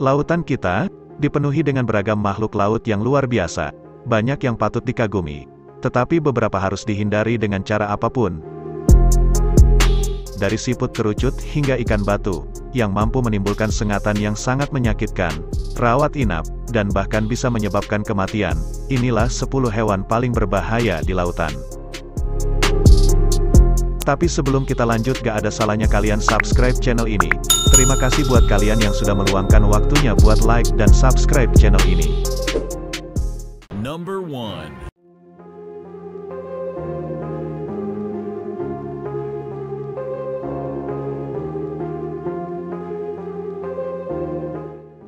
Lautan kita dipenuhi dengan beragam makhluk laut yang luar biasa. Banyak yang patut dikagumi, tetapi beberapa harus dihindari dengan cara apapun. Dari siput kerucut hingga ikan batu, yang mampu menimbulkan sengatan yang sangat menyakitkan, rawat inap, dan bahkan bisa menyebabkan kematian. Inilah 10 hewan paling berbahaya di lautan. Tapi sebelum kita lanjut, gak ada salahnya kalian subscribe channel ini. Terima kasih buat kalian yang sudah meluangkan waktunya buat like dan subscribe channel ini. Number 1.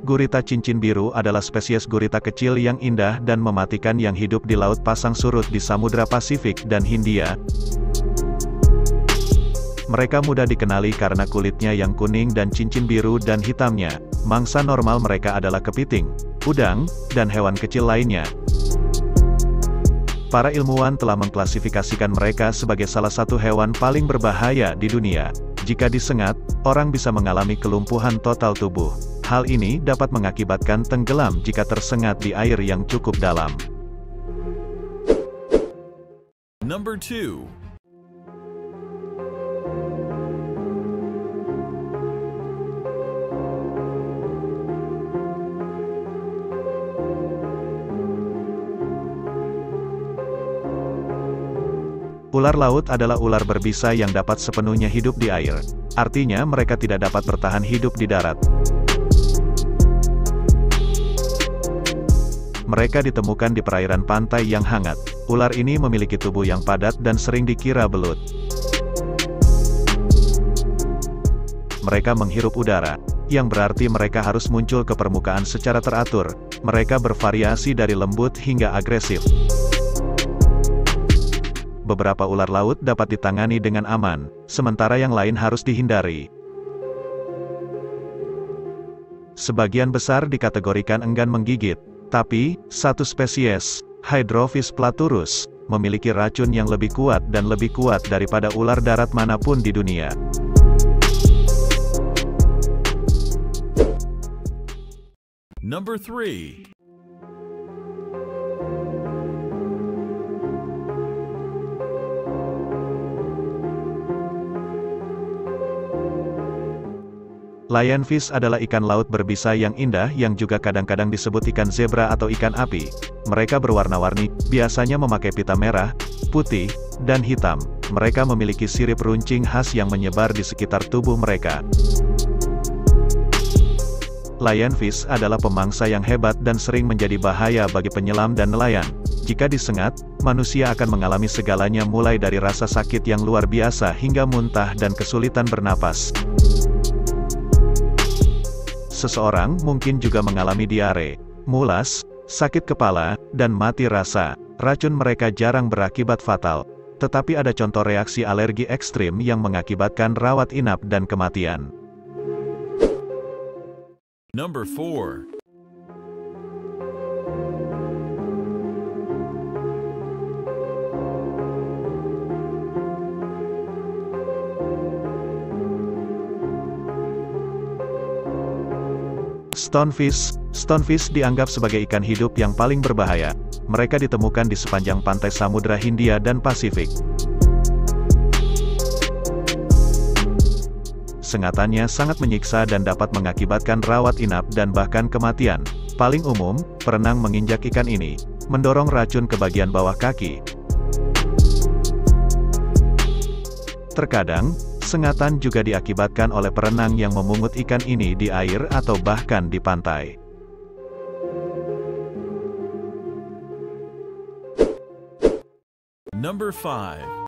Gurita cincin biru adalah spesies gurita kecil yang indah dan mematikan yang hidup di laut pasang surut di Samudra Pasifik dan Hindia. Mereka mudah dikenali karena kulitnya yang kuning dan cincin biru dan hitamnya. Mangsa normal mereka adalah kepiting, udang, dan hewan kecil lainnya. Para ilmuwan telah mengklasifikasikan mereka sebagai salah satu hewan paling berbahaya di dunia. Jika disengat, orang bisa mengalami kelumpuhan total tubuh. Hal ini dapat mengakibatkan tenggelam jika tersengat di air yang cukup dalam. Number 2. Ular laut adalah ular berbisa yang dapat sepenuhnya hidup di air. Artinya mereka tidak dapat bertahan hidup di darat. Mereka ditemukan di perairan pantai yang hangat. Ular ini memiliki tubuh yang padat dan sering dikira belut. Mereka menghirup udara, yang berarti mereka harus muncul ke permukaan secara teratur. Mereka bervariasi dari lembut hingga agresif. Beberapa ular laut dapat ditangani dengan aman, sementara yang lain harus dihindari. Sebagian besar dikategorikan enggan menggigit. Tapi, satu spesies, Hydrophis platurus, memiliki racun yang lebih kuat dan lebih kuat daripada ular darat manapun di dunia. Number 3. Lionfish adalah ikan laut berbisa yang indah yang juga kadang-kadang disebut ikan zebra atau ikan api. Mereka berwarna-warni, biasanya memakai pita merah, putih, dan hitam. Mereka memiliki sirip runcing khas yang menyebar di sekitar tubuh mereka. Lionfish adalah pemangsa yang hebat dan sering menjadi bahaya bagi penyelam dan nelayan. Jika disengat, manusia akan mengalami segalanya mulai dari rasa sakit yang luar biasa hingga muntah dan kesulitan bernapas. Seseorang mungkin juga mengalami diare, mulas, sakit kepala, dan mati rasa. Racun mereka jarang berakibat fatal, tetapi ada contoh reaksi alergi ekstrim yang mengakibatkan rawat inap dan kematian. Number 4. Stonefish. Stonefish dianggap sebagai ikan hidup yang paling berbahaya. Mereka ditemukan di sepanjang pantai Samudra Hindia dan Pasifik. Sengatannya sangat menyiksa dan dapat mengakibatkan rawat inap dan bahkan kematian. Paling umum, perenang menginjak ikan ini, mendorong racun ke bagian bawah kaki. Terkadang, sengatan juga diakibatkan oleh perenang yang memungut ikan ini di air atau bahkan di pantai. Number 5.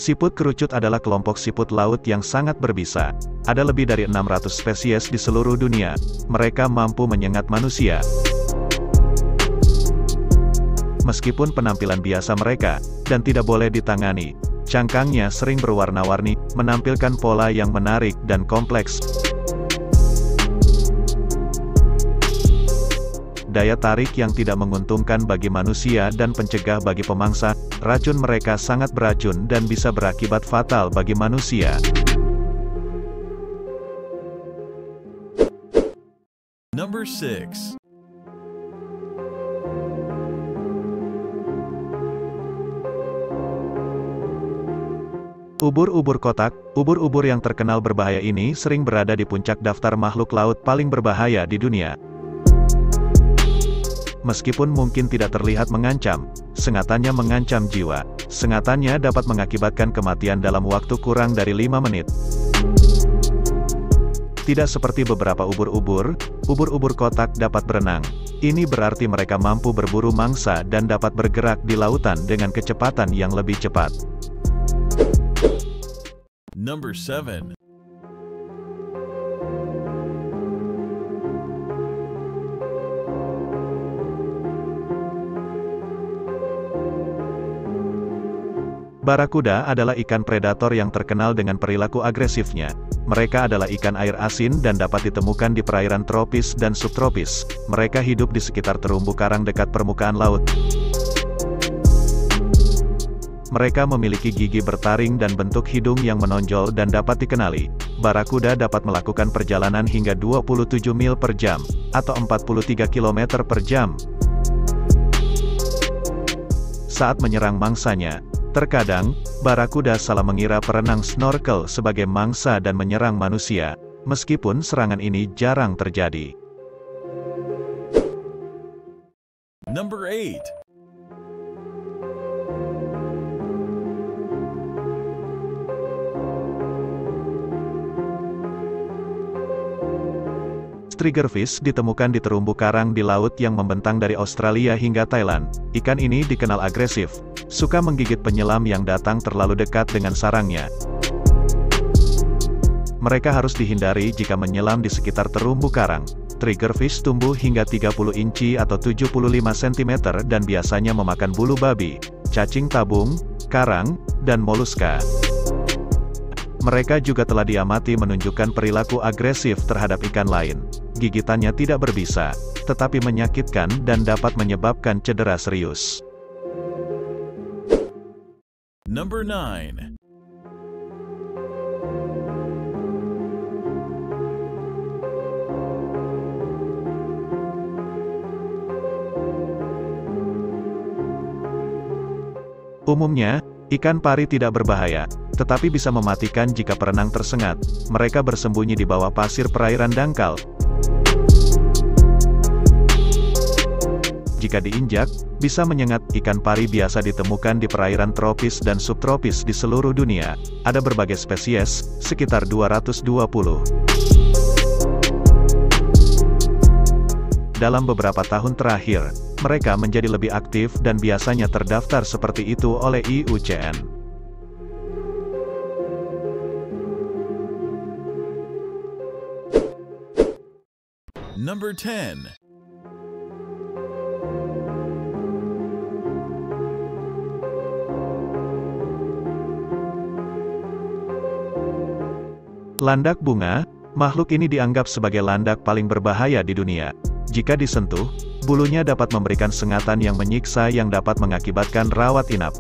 Siput kerucut adalah kelompok siput laut yang sangat berbisa. Ada lebih dari 600 spesies di seluruh dunia. Mereka mampu menyengat manusia. Meskipun penampilan biasa mereka, dan tidak boleh ditangani, cangkangnya sering berwarna-warni, menampilkan pola yang menarik dan kompleks. daya tarik yang tidak menguntungkan bagi manusia dan pencegah bagi pemangsa. Racun mereka sangat beracun dan bisa berakibat fatal bagi manusia. Number 6. Ubur-ubur kotak. Ubur-ubur yang terkenal berbahaya ini sering berada di puncak daftar makhluk laut paling berbahaya di dunia. Meskipun mungkin tidak terlihat mengancam, sengatannya mengancam jiwa. Sengatannya dapat mengakibatkan kematian dalam waktu kurang dari 5 menit. Tidak seperti beberapa ubur-ubur, ubur-ubur kotak dapat berenang. Ini berarti mereka mampu berburu mangsa dan dapat bergerak di lautan dengan kecepatan yang lebih cepat. Number 7. Barakuda adalah ikan predator yang terkenal dengan perilaku agresifnya. Mereka adalah ikan air asin dan dapat ditemukan di perairan tropis dan subtropis. Mereka hidup di sekitar terumbu karang dekat permukaan laut. Mereka memiliki gigi bertaring dan bentuk hidung yang menonjol dan dapat dikenali. Barakuda dapat melakukan perjalanan hingga 27 mil per jam, atau 43 km per jam. Saat menyerang mangsanya, terkadang, barakuda salah mengira perenang snorkel sebagai mangsa dan menyerang manusia, meskipun serangan ini jarang terjadi. Number 8. Triggerfish ditemukan di terumbu karang di laut yang membentang dari Australia hingga Thailand. Ikan ini dikenal agresif, suka menggigit penyelam yang datang terlalu dekat dengan sarangnya. Mereka harus dihindari jika menyelam di sekitar terumbu karang. Triggerfish tumbuh hingga 30 inci atau 75 cm dan biasanya memakan bulu babi, cacing tabung, karang, dan moluska. Mereka juga telah diamati menunjukkan perilaku agresif terhadap ikan lain. Gigitannya tidak berbisa, tetapi menyakitkan dan dapat menyebabkan cedera serius. Number 9. Umumnya, ikan pari tidak berbahaya, tetapi bisa mematikan jika perenang tersengat. Mereka bersembunyi di bawah pasir perairan dangkal. Jika diinjak, bisa menyengat. Ikan pari biasa ditemukan di perairan tropis dan subtropis di seluruh dunia. Ada berbagai spesies, sekitar 220. Dalam beberapa tahun terakhir, mereka menjadi lebih aktif dan biasanya terdaftar seperti itu oleh IUCN. Number 10. Landak bunga. Makhluk ini dianggap sebagai landak paling berbahaya di dunia. Jika disentuh, bulunya dapat memberikan sengatan yang menyiksa yang dapat mengakibatkan rawat inap.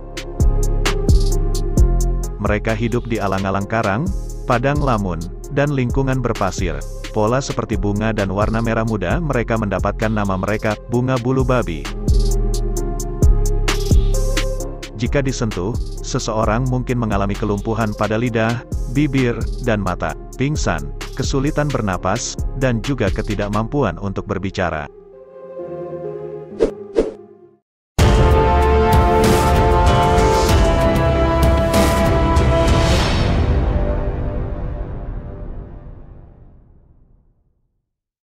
Mereka hidup di alang-alang karang, padang lamun, dan lingkungan berpasir. Pola seperti bunga dan warna merah muda, mereka mendapatkan nama mereka, bunga bulu babi. Jika disentuh, seseorang mungkin mengalami kelumpuhan pada lidah, bibir, dan mata, pingsan, kesulitan bernapas, dan juga ketidakmampuan untuk berbicara.